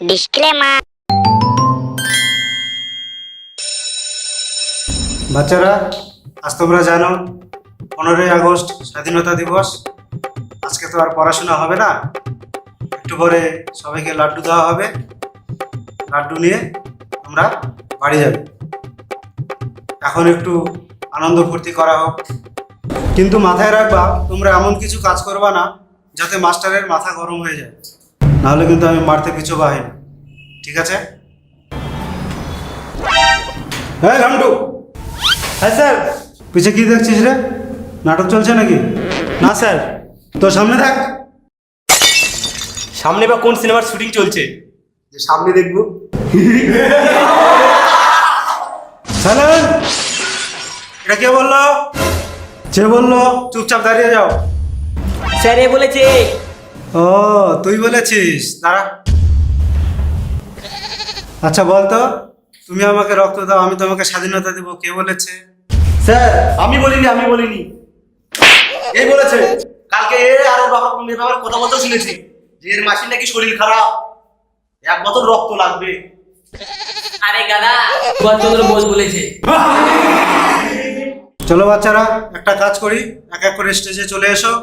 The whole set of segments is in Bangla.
ডিসক্লেমার। বাচ্চারা, আজ তোমরা জানো 15ই আগস্ট স্বাধীনতা দিবস। আজকে তো আর পড়াশোনা হবে না, একটু পরে সবাইকে লাড্ডু দেওয়া হবে। লাড্ডু নিয়ে আমরা বাড়ি যাবে। এখন একটু আনন্দ ফুর্তি করা হোক, কিন্তু মাথায় রাখবা তোমরা এমন কিছু কাজ করবা না যাতে মাস্টারের মাথা গরম হয়ে যায়, নাহলে কিন্তু আমি মারতে পিছু বাহিন, ঠিক আছে? হ্যাঁ ঘন্টু। হ্যাঁ স্যার। পিছে কি দেখছিস রে? নাটক চলছে নাকি? না স্যার। তোর সামনে দেখ। সামনে বা কোন সিনেমার শুটিং চলছে যে সামনে দেখবো? সালেন, এটা কে বললো? যে বললো চুপচাপ দাঁড়িয়ে যাও। স্যার এ বলেছে। ও তুই বলেছিস, দাঁড়া। আচ্ছা বলতো, তুমি আমাকে রক্ত দাও, আমি তোমাকে স্বাধীনতা দেবো, কে বলেছে? স্যার আমি বলিনি। এই বলেছে। কালকে এ আর ওর বাবা মেয়ের বাবার কথা বলতে শুনেছি যে এর মাসির নাকি শরীর খারাপ, 1 বোতল রক্ত লাগবে। আরে গাদা সুভাষচন্দ্র বোস বলেছে। চলো বাচ্চারা, একটা কাজ করি, এক এক করে স্টেজে চলে এসো,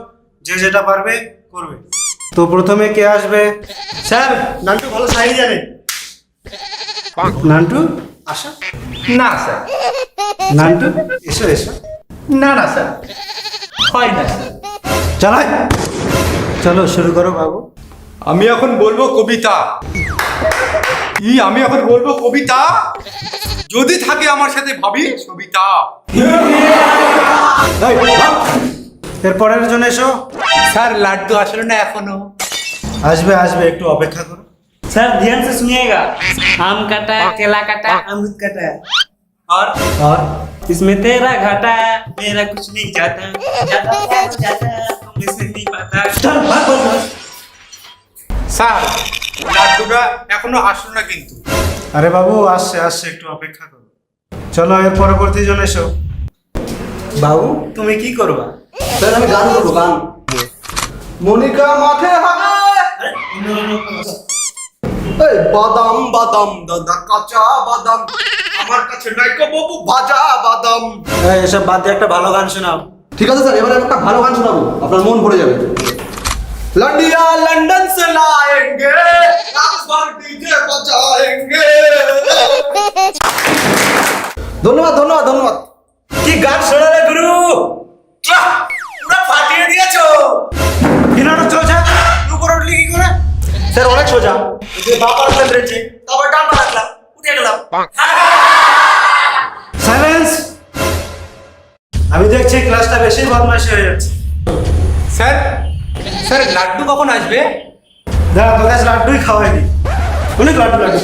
যে যেটা পারবে করবে। তো প্রথমে কে আসবে? স্যার নান্টু ভালো শায়রি জানে। নান্টু আসো। না স্যার। নান্টু এসো এসো। না স্যার, হয় না স্যার। চালাই, চলো শুরু করো বাবু। আমি এখন বলবো কবিতা। আমি এখন বলবো কবিতা, যদি থাকে আমার সাথে ভাবি সবিতা। এর পরের জন এসো। স্যার লাড্ডু আসলে না এখনো। আসবে আসবে, একটু অপেক্ষা করো। স্যার ध्यान से सुनिएगा। आम काटा, केला काटा, अमरूद काटा और আর इसमें तेरा घाटा, मेरा कुछ नहीं जाता, जाता क्या हो जाता, तुम इसे नहीं पाता। चल भाग भाग। স্যার লাড্ডুটা এখনো আসলো না কিন্তু। আরে বাবু আসছে আসছে, একটু অপেক্ষা করো। চলো এর পরবর্তী জন এসো। বাবু তুমি কি করবা? স্যার আমি গান করবো, গান। মনিকা মাঠে হাগে এই বাদাম বাদাম দাদা কাঁচা বাদাম, আমার কাছে নাই কো বাবু ভাজা বাদাম। এই এসব বাদ দিয়ে একটা ভালো গান শোনাও। ঠিক আছে স্যার, এবারে একটা ভালো গান শোনাবো, আপনার মন ভরে যাবে। लंडिया लंदन से लाएंगे, रात भर डीजे बजाएंगे। ধন্যবাদ ধন্যবাদ ধন্যবাদ। কি গান শোনালে গুরু, পুরো ফাটিয়ে দিয়েছো। কি নাটক চলছে? উপরে উঠলি কি করে? স্যার অনেক সোজা, যে বাবা আসলেন রেঞ্জে, তারপর ডান পা রাখলাম, উঠে গেলাম। সাইলেন্স। আমি দেখছি ক্লাসটা বেশি বদমাইশি হয়ে যাচ্ছে। স্যার স্যার লাড্ডু কখন আসবে? দাঁড়া, তোকে আজ লাড্ডুই খাওয়াইনি, অনেক লাড্ডু লাগবে।